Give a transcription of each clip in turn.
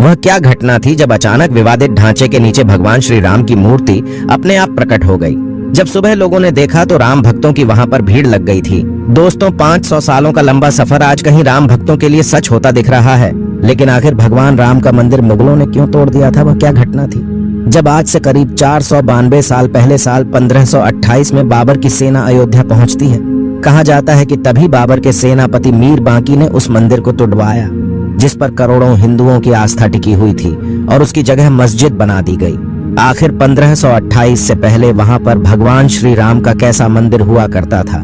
वह क्या घटना थी जब अचानक विवादित ढांचे के नीचे भगवान श्री राम की मूर्ति अपने आप प्रकट हो गई। जब सुबह लोगों ने देखा तो राम भक्तों की वहां पर भीड़ लग गई थी। दोस्तों, 500 सालों का लंबा सफर आज कहीं राम भक्तों के लिए सच होता दिख रहा है। लेकिन आखिर भगवान राम का मंदिर मुगलों ने क्यों तोड़ दिया था? वह क्या घटना थी? जब आज से करीब 492 साल पहले साल 1528 में बाबर की सेना अयोध्या पहुंचती है। कहा जाता है कि तभी बाबर के सेनापति मीर बांकी ने उस मंदिर को तुड़वाया जिस पर करोड़ों हिंदुओं की आस्था टिकी हुई थी और उसकी जगह मस्जिद बना दी गई। आखिर 1528 से पहले वहां पर भगवान श्री राम का कैसा मंदिर हुआ करता था?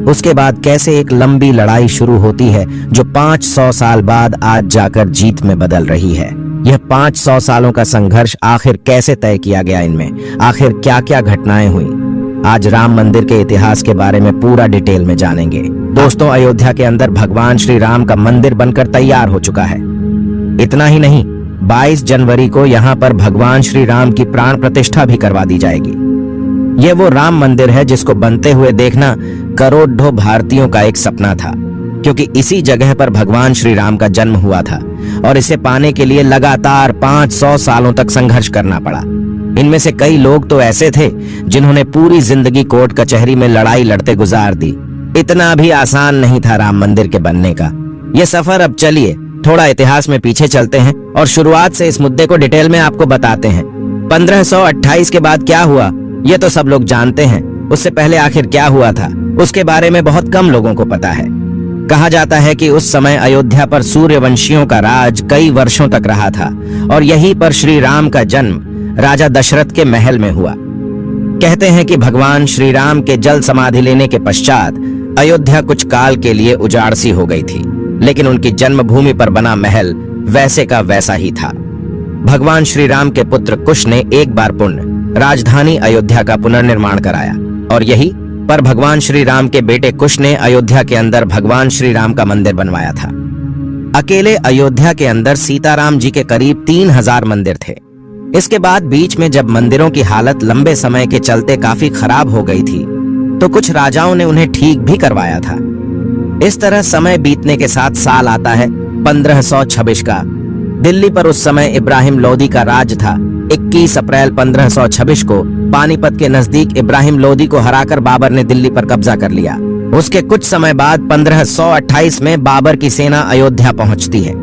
उसके बाद कैसे एक लंबी लड़ाई शुरू होती है जो 500 साल बाद आज जाकर जीत में बदल रही है। यह 500 सालों का संघर्ष आखिर कैसे तय किया गया? इनमें आखिर क्या क्या घटनाएं हुई? आज राम मंदिर के इतिहास के बारे में पूरा डिटेल में जानेंगे। दोस्तों, अयोध्या के अंदर भगवान श्री राम का मंदिर बनकर तैयार हो चुका है। इतना ही नहीं, 22 जनवरी को यहाँ पर भगवान श्री राम की प्राण प्रतिष्ठा भी करवा दी जाएगी। यह वो राम मंदिर है जिसको बनते हुए देखना करोड़ों भारतीयों का एक सपना था, क्योंकि इसी जगह पर भगवान श्री राम का जन्म हुआ था और इसे पाने के लिए लगातार 500 सालों तक संघर्ष करना पड़ा। इनमें से कई लोग तो ऐसे थे जिन्होंने पूरी जिंदगी कोर्ट कचहरी में लड़ाई लड़ते गुजार दी। इतना भी आसान नहीं था राम मंदिर के बनने का यह सफर। अब चलिए थोड़ा इतिहास में पीछे चलते हैं और शुरुआत से इस मुद्दे को डिटेल में आपको बताते हैं। 1528 के बाद क्या हुआ ये तो सब लोग जानते हैं। उससे पहले आखिर क्या हुआ था उसके बारे में बहुत कम लोगों को पता है। कहा जाता है कि उस समय अयोध्या पर सूर्यवंशियों का राज कई वर्षों तक रहा था और यहीं पर श्री राम का जन्म राजा दशरथ के महल में हुआ। कहते हैं कि भगवान श्री राम के जल समाधि लेने के पश्चात अयोध्या कुछ काल के लिए उजाड़ सी हो गई थी, लेकिन उनकी जन्मभूमि पर बना महल वैसे का वैसा ही था। भगवान श्री राम के पुत्र कुश ने एक बार पुण्य राजधानी अयोध्या का पुनर्निर्माण कराया और यही पर भगवान श्री राम के बेटे कुश ने अयोध्या के अंदर भगवान श्री राम का मंदिर बनवाया था। अकेले अयोध्या के अंदर सीताराम जी के करीब 3000 मंदिर थे। इसके बाद बीच में जब मंदिरों की हालत लंबे समय के चलते काफी खराब हो गई थी तो कुछ राजाओं ने उन्हें ठीक भी करवाया था। इस तरह समय बीतने के साथ साल आता है 1526 का। दिल्ली पर उस समय इब्राहिम लोदी का राज था। 21 अप्रैल 1526 को पानीपत के नजदीक इब्राहिम लोदी को हराकर बाबर ने दिल्ली पर कब्जा कर लिया। उसके कुछ समय बाद 1528 में बाबर की सेना अयोध्या पहुंचती है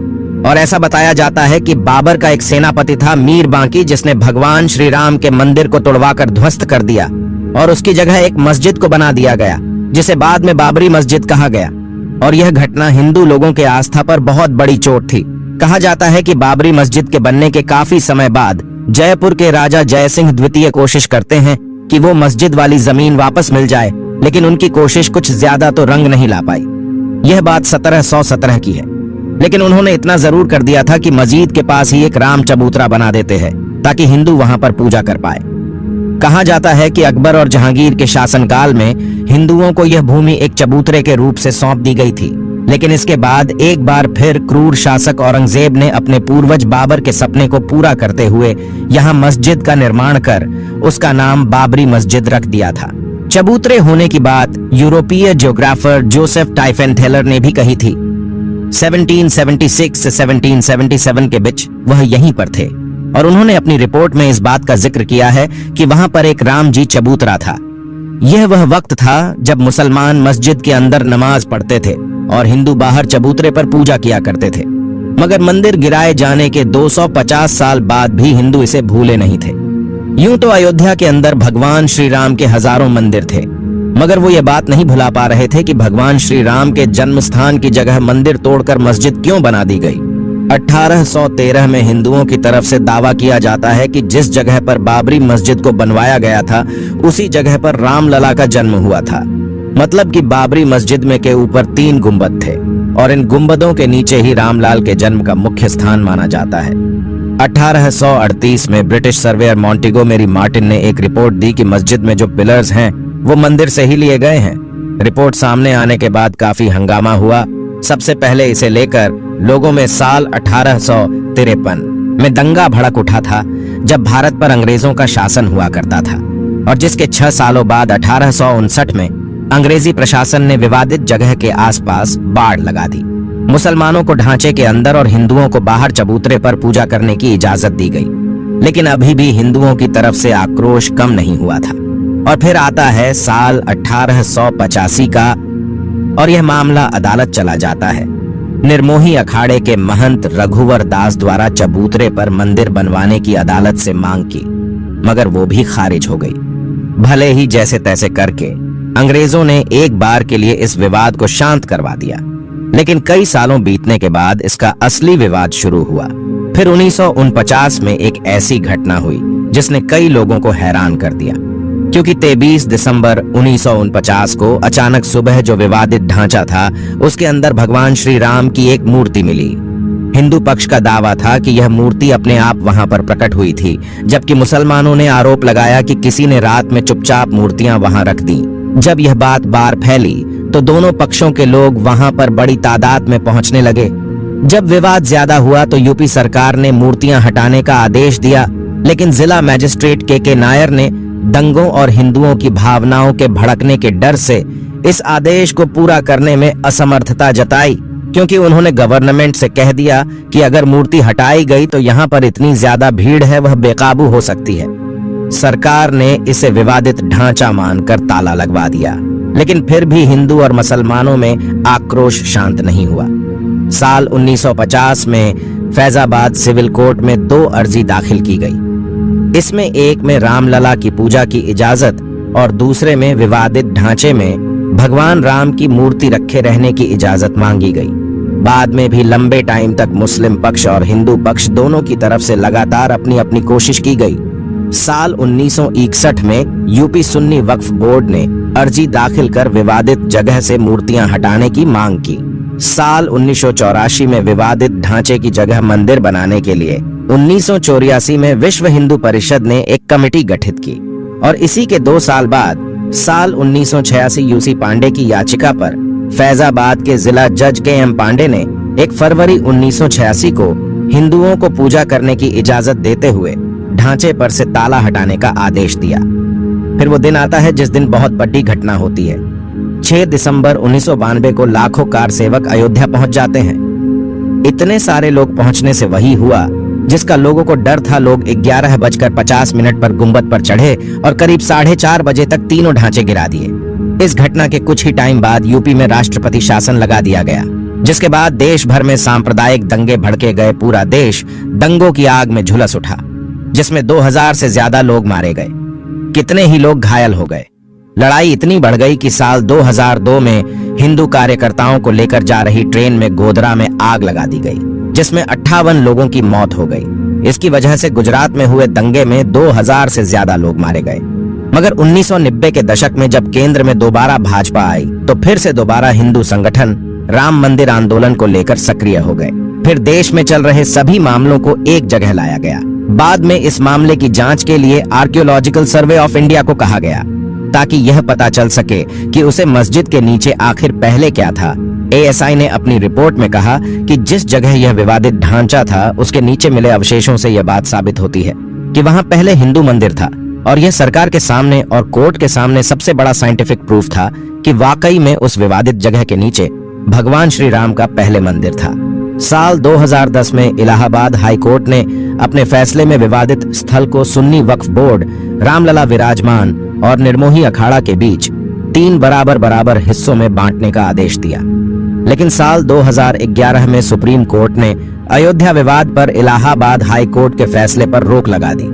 और ऐसा बताया जाता है कि बाबर का एक सेनापति था मीर बांकी, जिसने भगवान श्री राम के मंदिर को तोड़वाकर ध्वस्त कर दिया और उसकी जगह एक मस्जिद को बना दिया गया जिसे बाद में बाबरी मस्जिद कहा गया। और यह घटना हिंदू लोगों के आस्था पर बहुत बड़ी चोट थी। कहा जाता है कि बाबरी मस्जिद के बनने के काफी समय बाद जयपुर के राजा जयसिंह द्वितीय कोशिश करते हैं कि वो मस्जिद वाली जमीन वापस मिल जाए, लेकिन उनकी कोशिश कुछ ज्यादा तो रंग नहीं ला पाई। यह बात 1717 की है, लेकिन उन्होंने इतना जरूर कर दिया था कि मस्जिद के पास ही एक राम चबूतरा बना देते हैं ताकि हिंदू वहां पर पूजा कर पाए। कहा जाता है कि अकबर और जहांगीर के शासनकाल में हिंदुओं को यह भूमि एक चबूतरे के रूप से सौंप दी गई थी, लेकिन इसके बाद एक बार फिर क्रूर शासक औरंगजेब ने अपने पूर्वज बाबर के सपने को पूरा करते हुए यहाँ मस्जिद का निर्माण कर उसका नाम बाबरी मस्जिद रख दिया था। चबूतरे होने की बात यूरोपीय जियोग्राफर जोसेफ टाइफेनथेलर ने भी कही थी। 1776 से 1777 के बीच वह यहीं पर थे और उन्होंने अपनी रिपोर्ट में इस बात का जिक्र किया है कि वहां पर एक राम जी चबूतरा था। यह वह वक्त था जब मुसलमान मस्जिद के अंदर नमाज पढ़ते थे और हिंदू बाहर चबूतरे पर पूजा किया करते थे। मगर मंदिर गिराए जाने के 250 साल बाद भी हिंदू इसे भूले नहीं थे। यूं तो अयोध्या के अंदर भगवान श्री राम के हजारों मंदिर थे, मगर वो ये बात नहीं भुला पा रहे थे कि भगवान श्री राम के जन्म स्थान की जगह मंदिर तोड़कर मस्जिद क्यों बना दी गई। 1813 में हिंदुओं की तरफ से दावा किया जाता है कि जिस जगह पर बाबरी मस्जिद को बनवाया गया था उसी जगह पर रामलला का जन्म हुआ था। मतलब कि बाबरी मस्जिद में के ऊपर 3 गुंबद थे और इन गुंबदों के नीचे ही रामलाल के जन्म का मुख्य स्थान माना जाता है। 1838 में ब्रिटिश सर्वेयर मॉन्टेगो मेरी मार्टिन ने एक रिपोर्ट दी कि मस्जिद में जो पिलर्स हैं वो मंदिर से ही लिए गए हैं। रिपोर्ट सामने आने के बाद काफी हंगामा हुआ। सबसे पहले इसे लेकर लोगों में साल 1853 में दंगा भड़क उठा था, जब भारत पर अंग्रेजों का शासन हुआ करता था और जिसके 6 सालों बाद 1859 में अंग्रेजी प्रशासन ने विवादित जगह के आसपास बाड़ लगा दी। मुसलमानों को ढांचे के अंदर और हिंदुओं को बाहर चबूतरे पर पूजा करने की इजाजत दी गई, लेकिन अभी भी हिंदुओं की तरफ से आक्रोश कम नहीं हुआ था। और फिर आता है साल 1885 का और यह मामला अदालत चला जाता है। निर्मोही अखाड़े के महंत रघुवर दास द्वारा चबूतरे पर मंदिर बनवाने की अदालत से मांग की, मगर वो भी खारिज हो गई। भले ही जैसे तैसे करके अंग्रेजों ने एक बार के लिए इस विवाद को शांत करवा दिया, लेकिन कई सालों बीतने के बाद इसका असली विवाद शुरू हुआ। फिर 1949 में एक ऐसी घटना हुई जिसने कई लोगों को हैरान कर दिया, क्योंकि 23 दिसंबर 1949 को अचानक सुबह जो विवादित ढांचा था उसके अंदर भगवान श्री राम की एक मूर्ति मिली। हिंदू पक्ष का दावा था कि यह मूर्ति अपने आप वहां पर प्रकट हुई थी, जबकि मुसलमानों ने आरोप लगाया कि किसी ने रात में चुपचाप मूर्तियां वहां रख दी। जब यह बात बाहर फैली तो दोनों पक्षों के लोग वहां पर बड़ी तादाद में पहुंचने लगे। जब विवाद ज्यादा हुआ तो यूपी सरकार ने मूर्तियां हटाने का आदेश दिया, लेकिन जिला मजिस्ट्रेट के नायर ने दंगों और हिंदुओं की भावनाओं के भड़कने के डर से इस आदेश को पूरा करने में असमर्थता जताई, क्योंकि उन्होंने गवर्नमेंट से कह दिया कि अगर मूर्ति हटाई गई तो यहाँ पर इतनी ज्यादा भीड़ है वह बेकाबू हो सकती है। सरकार ने इसे विवादित ढांचा मानकर ताला लगवा दिया, लेकिन फिर भी हिंदू और मुसलमानों में आक्रोश शांत नहीं हुआ। साल 1950 में फैजाबाद सिविल कोर्ट में 2 अर्जी दाखिल की गई। इसमें एक में रामलला की पूजा की इजाजत और दूसरे में विवादित ढांचे में भगवान राम की मूर्ति रखे रहने की इजाजत मांगी गई। बाद में भी लंबे टाइम तक मुस्लिम पक्ष और हिंदू पक्ष दोनों की तरफ से लगातार अपनी अपनी कोशिश की गई। साल 1961 में यूपी सुन्नी वक्फ बोर्ड ने अर्जी दाखिल कर विवादित जगह से मूर्तियां हटाने की मांग की। साल 1984 में विवादित ढांचे की जगह मंदिर बनाने के लिए 1984 में विश्व हिंदू परिषद ने एक कमेटी गठित की और इसी के 2 साल बाद साल 1986 यूसी पांडे की याचिका पर फैजाबाद के जिला जज के.एम. पांडे ने 1 फरवरी 1986 को हिंदुओं को पूजा करने की इजाजत देते हुए ढांचे पर से ताला हटाने का आदेश दिया। फिर वो दिन आता है जिस दिन बहुत बड़ी घटना होती है। 6 दिसंबर 1992 को लाखों कार सेवक अयोध्या पहुंच जाते हैं। इतने सारे लोग पहुंचने से वही हुआ जिसका लोगों को डर था। लोग 11:50 पर गुंबद पर चढ़े और करीब 4:30 बजे तक तीनों ढांचे गिरा दिए। इस घटना के कुछ ही टाइम बाद यूपी में राष्ट्रपति शासन लगा दिया गया, जिसके बाद देश भर में सांप्रदायिक दंगे भड़के गए। पूरा देश दंगों की आग में झुलस उठा, जिसमें 2000 से ज्यादा लोग मारे गए, कितने ही लोग घायल हो गए। लड़ाई इतनी बढ़ गई कि साल 2002 में हिंदू कार्यकर्ताओं को लेकर जा रही ट्रेन में गोधरा में आग लगा दी गई, जिसमें 58 लोगों की मौत हो गई। इसकी वजह से गुजरात में हुए दंगे में 2000 से ज्यादा लोग मारे गए। मगर 1990 के दशक में जब केंद्र में दोबारा भाजपा आई तो फिर से दोबारा हिंदू संगठन राम मंदिर आंदोलन को लेकर सक्रिय हो गए। फिर देश में चल रहे सभी मामलों को एक जगह लाया गया। बाद में इस मामले की जांच के लिए आर्कियोलॉजिकल सर्वे ऑफ इंडिया को कहा गया, ताकि यह पता चल सके कि उसे मस्जिद के नीचे आखिर पहले क्या था। एएसआई ने अपनी रिपोर्ट में कहा कि जिस जगह यह विवादित ढांचा था उसके नीचे मिले अवशेषों से यह बात साबित होती है कि वहां पहले हिंदू मंदिर था, और यह सरकार के सामने और कोर्ट के सामने सबसे बड़ा साइंटिफिक प्रूफ था कि वाकई में उस विवादित जगह के नीचे भगवान श्री राम का पहले मंदिर था। साल 2010 में इलाहाबाद हाई कोर्ट ने अपने फैसले में विवादित स्थल को सुन्नी वक्फ बोर्ड, रामलला विराजमान और निर्मोही अखाड़ा के बीच 3 बराबर हिस्सों में बांटने का आदेश दिया। लेकिन साल 2011 में सुप्रीम कोर्ट ने अयोध्या विवाद पर इलाहाबाद हाई कोर्ट के फैसले पर रोक लगा दी।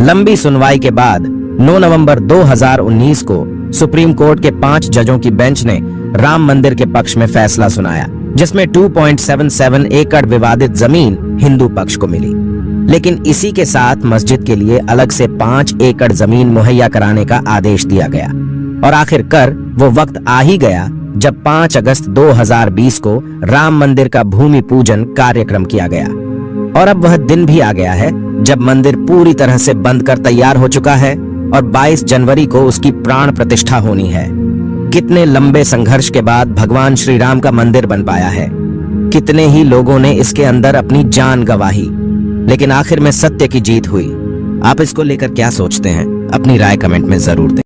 लंबी सुनवाई के बाद 9 नवंबर 2019 को सुप्रीम कोर्ट के 5 जजों की बेंच ने राम मंदिर के पक्ष में फैसला सुनाया, जिसमें 2.77 एकड़ विवादित जमीन हिंदू पक्ष को मिली। लेकिन इसी के साथ मस्जिद के लिए अलग से 5 एकड़ जमीन मुहैया कराने का आदेश दिया गया। और आखिरकार वो वक्त आ ही गया जब 5 अगस्त 2020 को राम मंदिर का भूमि पूजन कार्यक्रम किया गया। और अब वह दिन भी आ गया है जब मंदिर पूरी तरह से बंद कर तैयार हो चुका है और 22 जनवरी को उसकी प्राण प्रतिष्ठा होनी है। कितने लंबे संघर्ष के बाद भगवान श्री राम का मंदिर बन पाया है। कितने ही लोगों ने इसके अंदर अपनी जान गंवाई, लेकिन आखिर में सत्य की जीत हुई। आप इसको लेकर क्या सोचते हैं? अपनी राय कमेंट में जरूर दें।